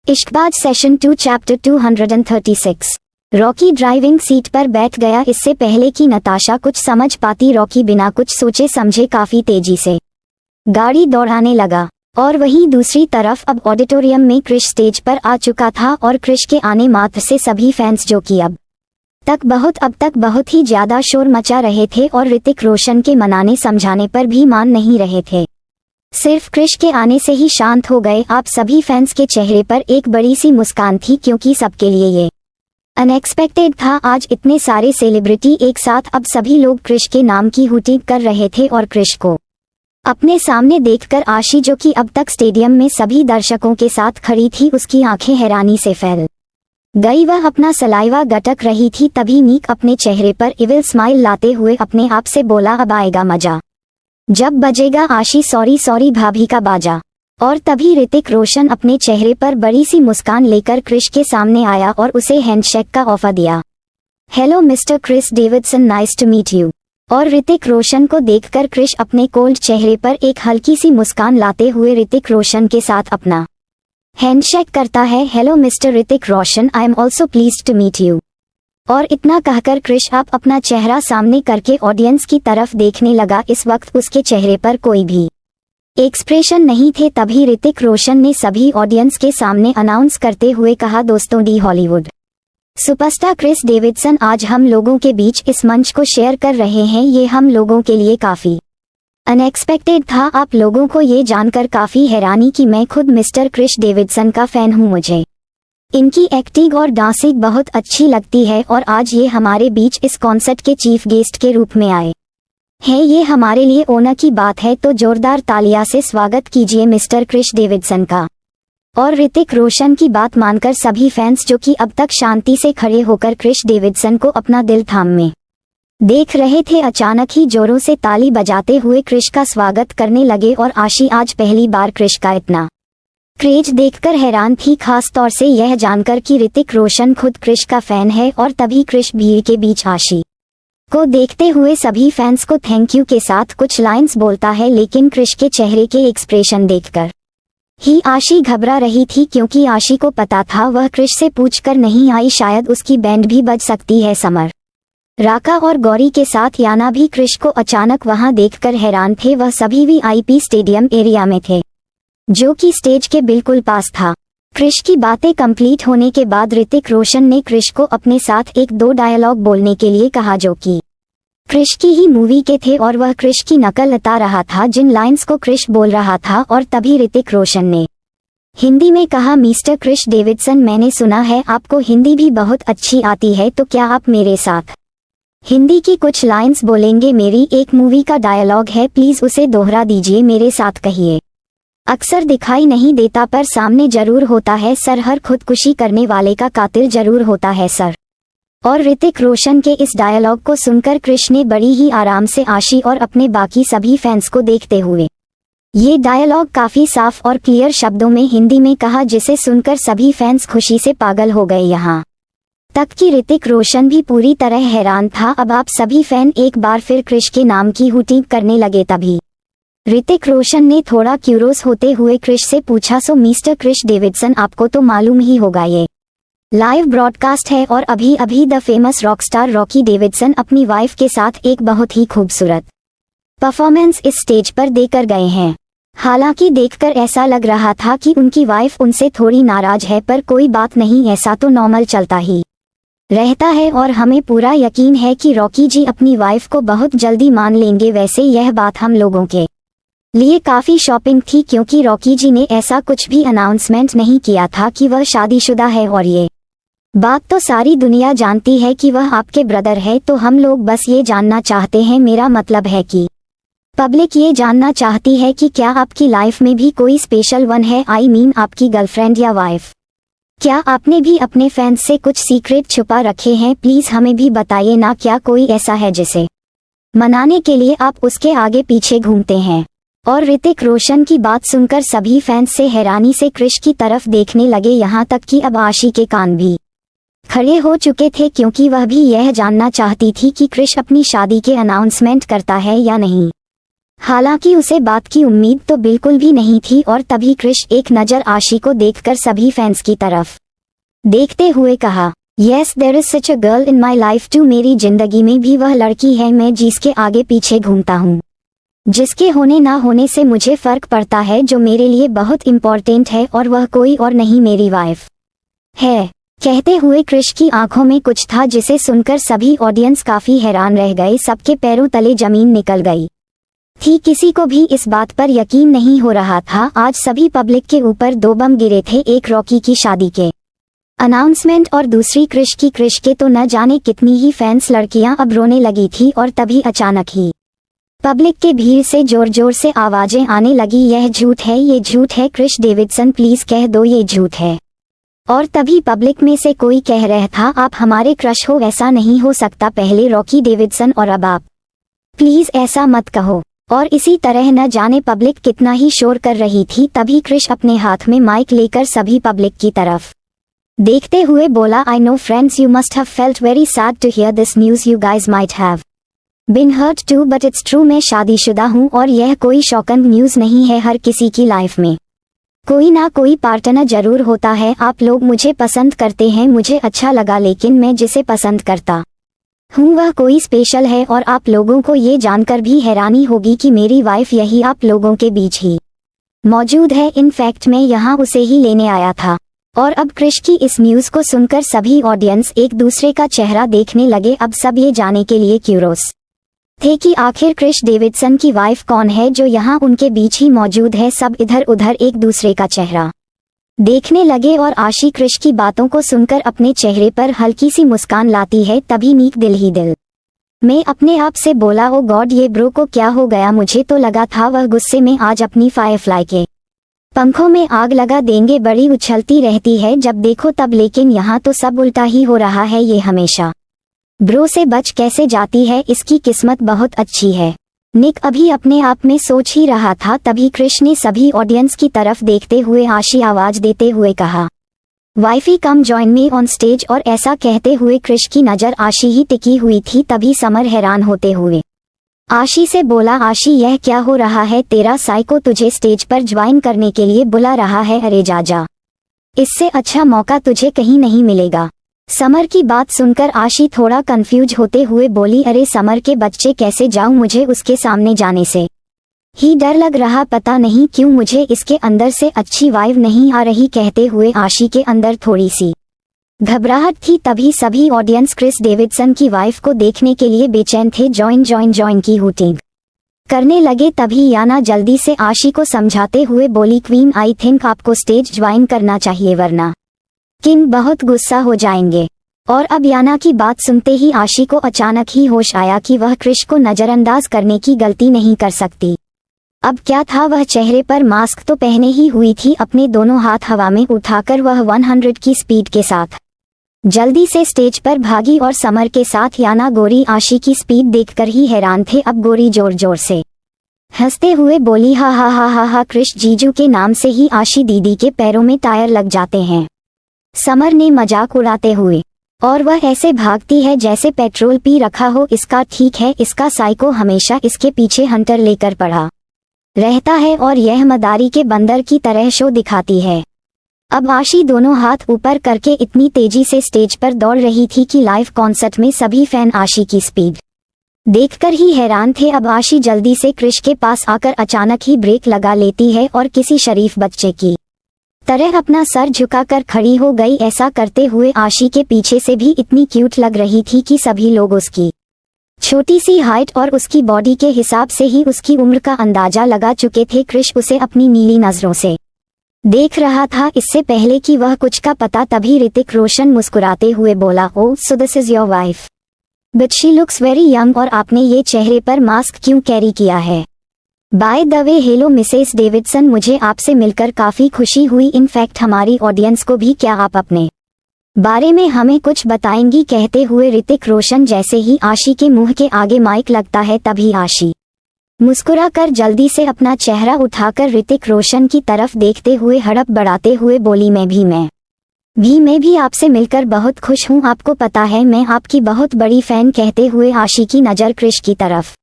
Ishqbaaz session 2 chapter 236। Rocky driving seat पर बैठ गया। इससे पहले कि नताशा कुछ समझ पाती, रॉकी बिना कुछ सोचे समझे काफी तेजी से गाड़ी दौड़ाने लगा। और वहीं दूसरी तरफ अब ऑडिटोरियम में क्रिश स्टेज पर आ चुका था और क्रिश के आने मात्र से सभी फैंस जो कि अब तक बहुत ही ज्यादा शोर मचा रहे थे और ऋतिक रोशन के मनाने समझाने पर भी मान नहीं रहे थे, सिर्फ क्रिश के आने से ही शांत हो गए। आप सभी फैंस के चेहरे पर एक बड़ी सी मुस्कान थी क्योंकि सबके लिए ये अनएक्सपेक्टेड था। आज इतने सारे सेलिब्रिटी एक साथ, अब सभी लोग क्रिश के नाम की हुटिंग कर रहे थे और क्रिश को अपने सामने देखकर आशी, जो कि अब तक स्टेडियम में सभी दर्शकों के साथ खड़ी थी, उसकी आंखें हैरानी से फैल गई। वह अपना सलाइवा गटक रही थी। तभी नीक अपने चेहरे पर इविल स्माइल लाते हुए अपने आप से बोला, अब आएगा मजा जब बजेगा आशी, सॉरी भाभी का बाजा। और तभी ऋतिक रोशन अपने चेहरे पर बड़ी सी मुस्कान लेकर क्रिश के सामने आया और उसे हैंडशेक का ऑफर दिया। Hello mister Chris Davidson, nice to meet you. और ऋतिक रोशन को देखकर क्रिश अपने कोल्ड चेहरे पर एक हल्की सी मुस्कान लाते हुए ऋतिक रोशन के साथ अपना हैंडशेक करता है। Hello mister Hrithik Roshan, I am also pleased to meet you. और इतना कहकर क्रिश आप अपना चेहरा सामने करके ऑडियंस की तरफ देखने लगा। इस वक्त उसके चेहरे पर कोई भी एक्सप्रेशन नहीं थे। तभी ऋतिक रोशन ने सभी ऑडियंस के सामने अनाउंस करते हुए कहा, दोस्तों, the Hollywood superstar Chris Davidson आज हम लोगों के बीच इस मंच को शेयर कर रहे हैं। ये हम लोगों के लिए काफी अनएक्सपेक्टेड था। आप लोगों को ये जानकर काफी हैरानी कि मैं खुद मिस्टर क्रिस डेविडसन का फैन हूँ। मुझे इनकी एक्टिंग और डांसिंग बहुत अच्छी लगती है और आज ये हमारे बीच इस कॉन्सर्ट के चीफ गेस्ट के रूप में आए हैं। ये हमारे लिए ऑनर की बात है, तो जोरदार तालियां से स्वागत कीजिए मिस्टर क्रिस डेविडसन का। और ऋतिक रोशन की बात मानकर सभी फैंस, जो कि अब तक शांति से खड़े होकर क्रिस डेविडसन को अपना दिल थाम में देख रहे थे, अचानक ही जोरों से ताली बजाते हुए क्रिश का स्वागत करने लगे। और आशी आज पहली बार क्रिश का इतना क्रेज देखकर हैरान थी, खास तौर से यह जानकर कि ऋतिक रोशन खुद क्रिश का फैन है। और तभी क्रिश भीड़ के बीच आशी को देखते हुए सभी फैंस को थैंक यू के साथ कुछ लाइंस बोलता है, लेकिन क्रिश के चेहरे के एक्सप्रेशन देखकर ही आशी घबरा रही थी, क्योंकि आशी को पता था वह क्रिश से पूछकर नहीं आई, शायद उसकी बैंड भी बज सकती है। समर, राका और गौरी के साथ याना भी क्रिश को अचानक वहां देखकर हैरान थे। वह सभी वीआईपी स्टेडियम एरिया में थे, जो कि स्टेज के बिल्कुल पास था। क्रिश की बातें कंप्लीट होने के बाद ऋतिक रोशन ने क्रिश को अपने साथ एक दो डायलॉग बोलने के लिए कहा, जो कि क्रिश की ही मूवी के थे और वह क्रिश की नकल उता रहा था, जिन लाइंस को क्रिश बोल रहा था। और तभी ऋतिक रोशन ने हिंदी में कहा, मिस्टर क्रिश डेविडसन, मैंने सुना है आपको हिंदी भी बहुत अच्छी आती है, तो क्या आप मेरे साथ हिंदी की कुछ लाइंस बोलेंगे? मेरी एक मूवी का डायलॉग है, प्लीज उसे दोहरा दीजिए, मेरे साथ कहिए। अक्सर दिखाई नहीं देता पर सामने जरूर होता है सर, हर खुदकुशी करने वाले का कातिल जरूर होता है सर। और ऋतिक रोशन के इस डायलॉग को सुनकर क्रिश ने बड़ी ही आराम से आशी और अपने बाकी सभी फैंस को देखते हुए ये डायलॉग काफी साफ और क्लियर शब्दों में हिंदी में कहा, जिसे सुनकर सभी फैंस खुशी से पागल हो गए। यहाँ तक कि ऋतिक रोशन भी पूरी तरह हैरान था। अब आप सभी फैन एक बार फिर क्रिश के नाम की हुटिंग करने लगे। तभी ऋतिक रोशन ने थोड़ा क्यूरोस होते हुए क्रिश से पूछा, सो मिस्टर क्रिश डेविडसन, आपको तो मालूम ही होगा ये लाइव ब्रॉडकास्ट है और अभी अभी the famous Rockstar Rocky Davidson अपनी वाइफ के साथ एक बहुत ही खूबसूरत परफॉर्मेंस इस स्टेज पर देकर गए हैं। हालांकि देखकर ऐसा लग रहा था कि उनकी वाइफ उनसे थोड़ी नाराज है, पर कोई बात नहीं, ऐसा तो नॉर्मल चलता ही रहता है और हमें पूरा यकीन है कि रॉकी जी अपनी वाइफ को बहुत जल्दी मान लेंगे। वैसे यह बात हम लोगों के लिए काफी शॉपिंग थी, क्योंकि रॉकी जी ने ऐसा कुछ भी अनाउंसमेंट नहीं किया था कि वह शादीशुदा है, और ये बात तो सारी दुनिया जानती है कि वह आपके ब्रदर है। तो हम लोग बस ये जानना चाहते हैं, मेरा मतलब है कि पब्लिक ये जानना चाहती है कि क्या आपकी लाइफ में भी कोई स्पेशल वन है, आई मीन आपकी गर्लफ्रेंड या वाइफ। क्या आपने भी अपने फैंस से कुछ सीक्रेट छुपा रखे हैं? प्लीज हमें भी बताइए ना, क्या कोई ऐसा है जिसे मनाने के लिए आप उसके आगे पीछे घूमते हैं? और ऋतिक रोशन की बात सुनकर सभी फैंस से हैरानी से क्रिश की तरफ देखने लगे। यहाँ तक कि अब आशी के कान भी खड़े हो चुके थे, क्योंकि वह भी यह जानना चाहती थी कि क्रिश अपनी शादी के अनाउंसमेंट करता है या नहीं। हालांकि उसे बात की उम्मीद तो बिल्कुल भी नहीं थी और तभी क्रिश एक नज़र आशी को देखकर सभी फैंस की तरफ देखते हुए कहा, yes there is such a girl in my life too. मेरी जिंदगी में भी वह लड़की है मैं जिसके आगे पीछे घूमता हूँ, जिसके होने ना होने से मुझे फर्क पड़ता है, जो मेरे लिए बहुत इम्पोर्टेंट है और वह कोई और नहीं मेरी वाइफ है। कहते हुए क्रिश की आंखों में कुछ था जिसे सुनकर सभी ऑडियंस काफी हैरान रह गए। सबके पैरों तले जमीन निकल गई थी। किसी को भी इस बात पर यकीन नहीं हो रहा था। आज सभी पब्लिक के ऊपर दो बम गिरे थे, एक रॉकी की शादी के अनाउंसमेंट और दूसरी क्रिश की। क्रिश के तो न जाने कितनी ही फैंस लड़कियां अब रोने लगी थी और तभी अचानक ही पब्लिक के भीड़ से जोर जोर से आवाजें आने लगी, यह झूठ है, ये झूठ है, क्रिश डेविडसन प्लीज कह दो ये झूठ है। और तभी पब्लिक में से कोई कह रहा था, आप हमारे क्रश हो, ऐसा नहीं हो सकता, पहले रॉकी डेविडसन और अब आप, प्लीज ऐसा मत कहो। और इसी तरह न जाने पब्लिक कितना ही शोर कर रही थी। तभी क्रिश अपने हाथ में माइक लेकर सभी पब्लिक की तरफ देखते हुए बोला, I know friends you must have felt very sad to hear this news, you guys might have been hurt too but it's true. मैं शादीशुदा हूँ और यह कोई शॉकिंग न्यूज नहीं है। हर किसी की लाइफ में कोई ना कोई पार्टनर जरूर होता है। आप लोग मुझे पसंद करते हैं, मुझे अच्छा लगा, लेकिन मैं जिसे पसंद करता हूँ वह कोई स्पेशल है और आप लोगों को ये जानकर भी हैरानी होगी कि मेरी वाइफ यही आप लोगों के बीच ही मौजूद है। इनफैक्ट मैं यहाँ उसे ही लेने आया था। और अब क्रिश की इस न्यूज को सुनकर सभी ऑडियंस एक दूसरे का चेहरा देखने लगे। अब सब ये जाने के लिए क्यूरोस थे कि आखिर क्रिश डेविडसन की वाइफ कौन है जो यहाँ उनके बीच ही मौजूद है। सब इधर उधर एक दूसरे का चेहरा देखने लगे और आशी क्रिश की बातों को सुनकर अपने चेहरे पर हल्की सी मुस्कान लाती है। तभी नीक दिल ही दिल में अपने आप से बोला, ओ गॉड ये ब्रो को क्या हो गया, मुझे तो लगा था वह गुस्से में आज अपनी फायरफ्लाई के पंखों में आग लगा देंगे। बड़ी उछलती रहती है जब देखो तब, लेकिन यहाँ तो सब उल्टा ही हो रहा है। ये हमेशा ब्रो से बच कैसे जाती है, इसकी किस्मत बहुत अच्छी है। निक अभी अपने आप में सोच ही रहा था। तभी क्रिश ने सभी ऑडियंस की तरफ देखते हुए आशी आवाज देते हुए कहा, wifey come join me on stage. और ऐसा कहते हुए क्रिश की नजर आशी ही टिकी हुई थी। तभी समर हैरान होते हुए आशी से बोला, आशी यह क्या हो रहा है, तेरा साइको तुझे स्टेज पर ज्वाइन करने के लिए बुला रहा है। अरे जा जा, इससे अच्छा मौका तुझे कहीं नहीं मिलेगा। समर की बात सुनकर आशी थोड़ा कंफ्यूज होते हुए बोली, अरे समर के बच्चे कैसे जाऊं, मुझे उसके सामने जाने से ही डर लग रहा, पता नहीं क्यों मुझे इसके अंदर से अच्छी वाइब नहीं आ रही। कहते हुए आशी के अंदर थोड़ी सी घबराहट थी। तभी सभी ऑडियंस क्रिस डेविडसन की वाइफ को देखने के लिए बेचैन थे। जॉइन जॉइन जॉइन की हूटिंग करने लगे। तभी याना जल्दी से आशी को समझाते हुए बोली, क्वीन आई थिंक आपको स्टेज ज्वाइन करना चाहिए वरना किंग बहुत गुस्सा हो जाएंगे। और अब याना की बात सुनते ही आशी को अचानक ही होश आया कि वह क्रिश को नजरअंदाज करने की गलती नहीं कर सकती। अब क्या था, वह चेहरे पर मास्क तो पहने ही हुई थी। अपने दोनों हाथ हवा में उठाकर वह 100 की स्पीड के साथ जल्दी से स्टेज पर भागी और समर के साथ याना। गोरी आशी की स्पीड देखकर ही हैरान थे। अब गोरी जोर जोर से हंसते हुए बोली, हा हा हा हा हा, क्रिश जीजू के नाम से ही आशी दीदी के पैरों में टायर लग जाते हैं। समर ने मजाक उड़ाते हुए, और वह ऐसे भागती है जैसे पेट्रोल पी रखा हो इसका। ठीक है, इसका साइको हमेशा इसके पीछे हंटर लेकर पड़ा रहता है और यह मदारी के बंदर की तरह शो दिखाती है। अब आशी दोनों हाथ ऊपर करके इतनी तेजी से स्टेज पर दौड़ रही थी कि लाइव कॉन्सर्ट में सभी फैन आशी की स्पीड देखकर ही हैरान थे। अब आशी जल्दी से क्रिश के पास आकर अचानक ही ब्रेक लगा लेती है और किसी शरीफ बच्चे की तरह अपना सर झुकाकर खड़ी हो गई। ऐसा करते हुए आशी के पीछे से भी इतनी क्यूट लग रही थी कि सभी लोग उसकी छोटी सी हाइट और उसकी बॉडी के हिसाब से ही उसकी उम्र का अंदाजा लगा चुके थे। क्रिश उसे अपनी नीली नजरों से देख रहा था इससे पहले कि वह कुछ का पता। तभी ऋतिक रोशन मुस्कुराते हुए बोला, oh so this is your wife but she looks very young, और आपने ये चेहरे पर मास्क क्यों कैरी किया है? By the way hello Mrs Davidson, मुझे आपसे मिलकर काफी खुशी हुई। इनफैक्ट हमारी ऑडियंस को भी। क्या आप अपने बारे में हमें कुछ बताएंगी? कहते हुए ऋतिक रोशन जैसे ही आशी के मुंह के आगे माइक लगता है तभी आशी मुस्कुरा कर जल्दी से अपना चेहरा उठाकर ऋतिक रोशन की तरफ देखते हुए हड़प बढ़ाते हुए बोली, मैं भी आपसे मिलकर बहुत खुश हूँ। आपको पता है मैं आपकी बहुत बड़ी फैन। कहते हुए आशी की नज़र क्रिश की तरफ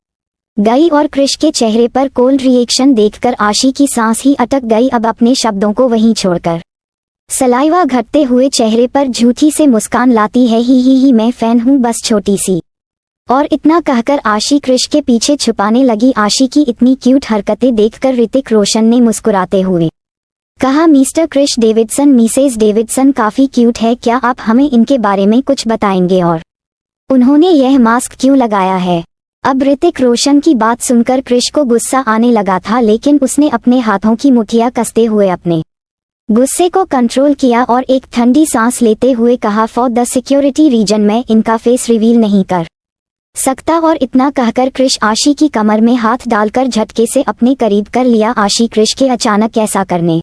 गई और क्रिश के चेहरे पर कोल्ड रिएक्शन देखकर आशी की सांस ही अटक गई, अब अपने शब्दों को वहीं छोड़कर। सलाइवा घटते हुए चेहरे पर झूठी से मुस्कान लाती है, ही मैं फैन हूँ बस छोटी सी। और इतना कहकर आशी क्रिश के पीछे छुपाने लगी। आशी की इतनी क्यूट हरकतें देखकर ऋतिक रोशन ने मुस्कुराते हुए कहा, mister Chris Davidson, Mrs Davidson काफी क्यूट है, क्या आप हमें इनके बारे में कुछ बताएंगे और उन्होंने यह मास्क क्यों लगाया है। अब ऋतिक रोशन की बात सुनकर क्रिश को गुस्सा आने लगा था, लेकिन उसने अपने हाथों की मुठ्ठियां कसते हुए अपने गुस्से को कंट्रोल किया और एक ठंडी सांस लेते हुए कहा, फॉर द सिक्योरिटी रीजन मैं इनका फेस रिवील नहीं कर सकता। और इतना कहकर क्रिश आशी की कमर में हाथ डालकर झटके से अपने करीब कर लिया। आशी क्रिश के अचानक ऐसा करने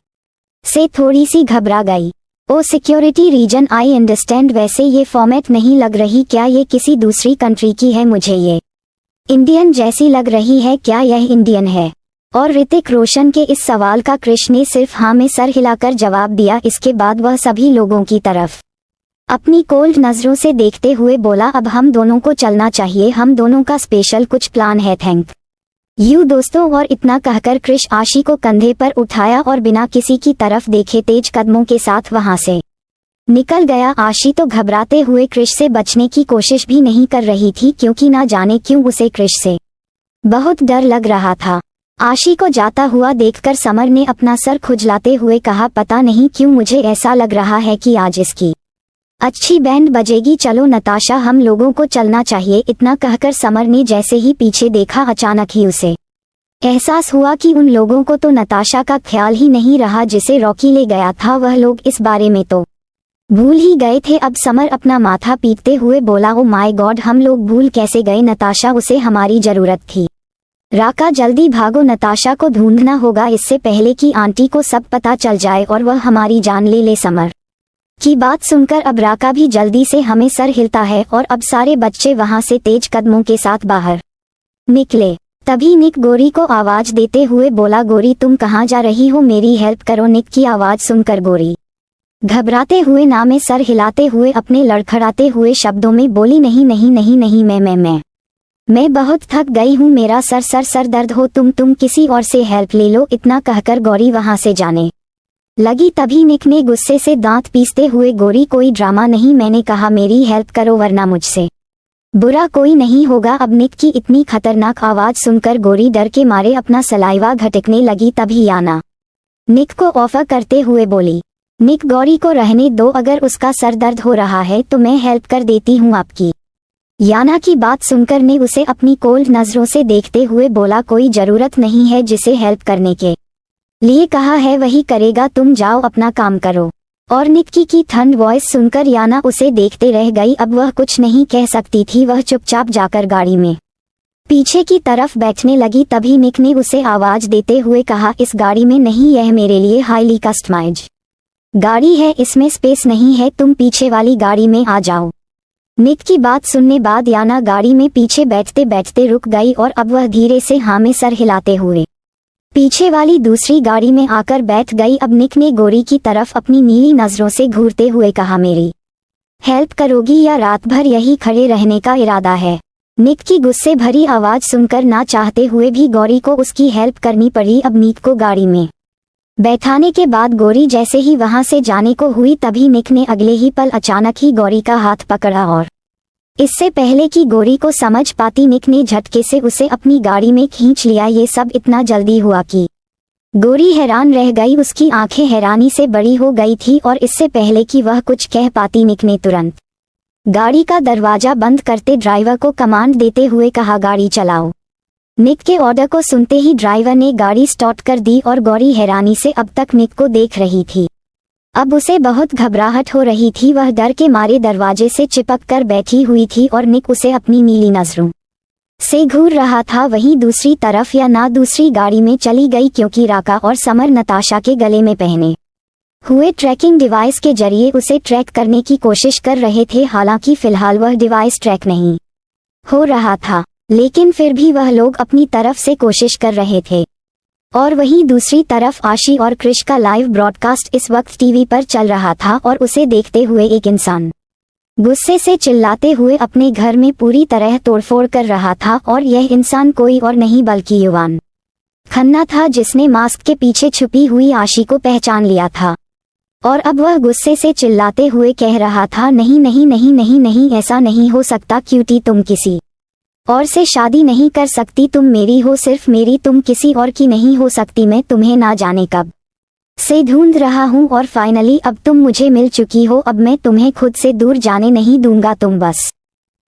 से थोड़ी सी घबरा गई। ओ सिक्योरिटी रीजन, आई अंडरस्टैंड, वैसे ये फॉर्मेट नहीं लग रही, क्या ये किसी दूसरी कंट्री की है? मुझे ये इंडियन जैसी लग रही है, क्या यह इंडियन है? और ऋतिक रोशन के इस सवाल का क्रिश ने सिर्फ हाँ में सर हिलाकर जवाब दिया। इसके बाद वह सभी लोगों की तरफ अपनी कोल्ड नजरों से देखते हुए बोला, अब हम दोनों को चलना चाहिए, हम दोनों का स्पेशल कुछ प्लान है, थैंक यू दोस्तों। और इतना कहकर क्रिश आशी को कंधे पर उठाया और बिना किसी की तरफ देखे तेज कदमों के साथ वहां से निकल गया। आशी तो घबराते हुए क्रिश से बचने की कोशिश भी नहीं कर रही थी, क्योंकि ना जाने क्यों उसे क्रिश से बहुत डर लग रहा था। आशी को जाता हुआ देखकर समर ने अपना सर खुजलाते हुए कहा, पता नहीं क्यों मुझे ऐसा लग रहा है कि आज इसकी अच्छी बैंड बजेगी, चलो नताशा हम लोगों को चलना चाहिए। इतना कहकर समर ने जैसे ही पीछे देखा, अचानक ही उसे एहसास हुआ कि उन लोगों को तो नताशा का ख्याल ही नहीं रहा जिसे रॉकी ले गया था। वह लोग इस बारे में तो भूल ही गए थे। अब समर अपना माथा पीटते हुए बोला, ओ माय गॉड, हम लोग भूल कैसे गए नताशा, उसे हमारी जरूरत थी। राका जल्दी भागो, नताशा को ढूंढना होगा इससे पहले कि आंटी को सब पता चल जाए और वह हमारी जान ले ले। समर की बात सुनकर अब राका भी जल्दी से हमें सर हिलता है और अब सारे बच्चे वहां से तेज कदमों के साथ बाहर निकले। तभी निक गोरी को आवाज देते हुए बोला, गोरी तुम कहाँ जा रही हो, मेरी हेल्प करो। निक की आवाज सुनकर गोरी घबराते हुए ना में सर हिलाते हुए अपने लड़खड़ाते हुए शब्दों में बोली, नहीं नहीं नहीं नहीं, मैं बहुत थक गई हूँ, मेरा सर दर्द हो, तुम किसी और से हेल्प ले लो। इतना कहकर गौरी वहां से जाने लगी। तभी निक ने गुस्से से दांत पीसते हुए, गोरी कोई ड्रामा नहीं, मैंने कहा मेरी हेल्प करो वरना मुझसे बुरा कोई नहीं होगा। अब निक की इतनी खतरनाक आवाज सुनकर गोरी डर के मारे अपना सलाइवा घटकने लगी। तभी याना निक को ऑफर करते हुए बोली, निक गौरी को रहने दो, अगर उसका सर दर्द हो रहा है तो मैं हेल्प कर देती हूँ आपकी। याना की बात सुनकर ने उसे अपनी कोल्ड नजरों से देखते हुए बोला, कोई जरूरत नहीं है, जिसे हेल्प करने के लिए कहा है वही करेगा, तुम जाओ अपना काम करो। और निक्की की ठंड वॉइस सुनकर याना उसे देखते रह गई। अब वह कुछ नहीं कह सकती थी, वह चुपचाप जाकर गाड़ी में पीछे की तरफ बैठने लगी। तभी निक ने उसे आवाज देते हुए कहा, इस गाड़ी में नहीं, यह मेरे लिए हाईली कस्टमाइज्ड गाड़ी है, इसमें स्पेस नहीं है, तुम पीछे वाली गाड़ी में आ जाओ। निक की बात सुनने बाद याना गाड़ी में पीछे बैठते बैठते रुक गई और अब वह धीरे से हाँ में सर हिलाते हुए पीछे वाली दूसरी गाड़ी में आकर बैठ गई। अब निक ने गोरी की तरफ अपनी नीली नजरों से घूरते हुए कहा, मेरी हेल्प करोगी या रात भर यही खड़े रहने का इरादा है? निक की गुस्से भरी आवाज सुनकर ना चाहते हुए भी गौरी को उसकी हेल्प करनी पड़ी। अब निक को गाड़ी में बैठाने के बाद गोरी जैसे ही वहां से जाने को हुई, तभी निक ने अगले ही पल अचानक ही गौरी का हाथ पकड़ा और इससे पहले कि गोरी को समझ पाती, निक ने झटके से उसे अपनी गाड़ी में खींच लिया। ये सब इतना जल्दी हुआ कि गोरी हैरान रह गई, उसकी आंखें हैरानी से बड़ी हो गई थी और इससे पहले कि वह कुछ कह पाती, निक ने तुरंत गाड़ी का दरवाजा बंद करते ड्राइवर को कमांड देते हुए कहा, गाड़ी चलाओ। निक के ऑर्डर को सुनते ही ड्राइवर ने गाड़ी स्टार्ट कर दी और गौरी हैरानी से अब तक निक को देख रही थी। अब उसे बहुत घबराहट हो रही थी, वह डर के मारे दरवाजे से चिपक कर बैठी हुई थी और निक उसे अपनी नीली नजरों से घूर रहा था। वहीं दूसरी तरफ याना दूसरी गाड़ी में चली गई, क्योंकि राका और समर नताशा के गले में पहने हुए ट्रैकिंग डिवाइस के जरिए उसे ट्रैक करने की कोशिश कर रहे थे। हालांकि फिलहाल वह डिवाइस ट्रैक नहीं हो रहा था, लेकिन फिर भी वह लोग अपनी तरफ से कोशिश कर रहे थे। और वहीं दूसरी तरफ आशी और क्रिश का लाइव ब्रॉडकास्ट इस वक्त टीवी पर चल रहा था और उसे देखते हुए एक इंसान गुस्से से चिल्लाते हुए अपने घर में पूरी तरह तोड़फोड़ कर रहा था और यह इंसान कोई और नहीं बल्कि युवान खन्ना था, जिसने मास्क के पीछे छुपी हुई आशी को पहचान लिया था। और अब वह गुस्से से चिल्लाते हुए कह रहा था, नहीं नहीं नहीं नहीं नहीं, ऐसा नहीं हो सकता क्यूटी, तुम किसी और से शादी नहीं कर सकती, तुम मेरी हो, सिर्फ मेरी, तुम किसी और की नहीं हो सकती। मैं तुम्हें ना जाने कब से ढूंढ रहा हूँ और फाइनली अब तुम मुझे मिल चुकी हो। अब मैं तुम्हें खुद से दूर जाने नहीं दूंगा, तुम बस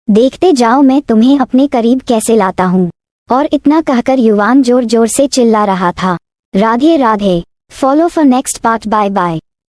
देखते जाओ मैं तुम्हें अपने करीब कैसे लाता हूँ। और इतना कहकर युवान जोर जोर से चिल्ला रहा था, Radhe Radhe. Follow for next part, bye bye.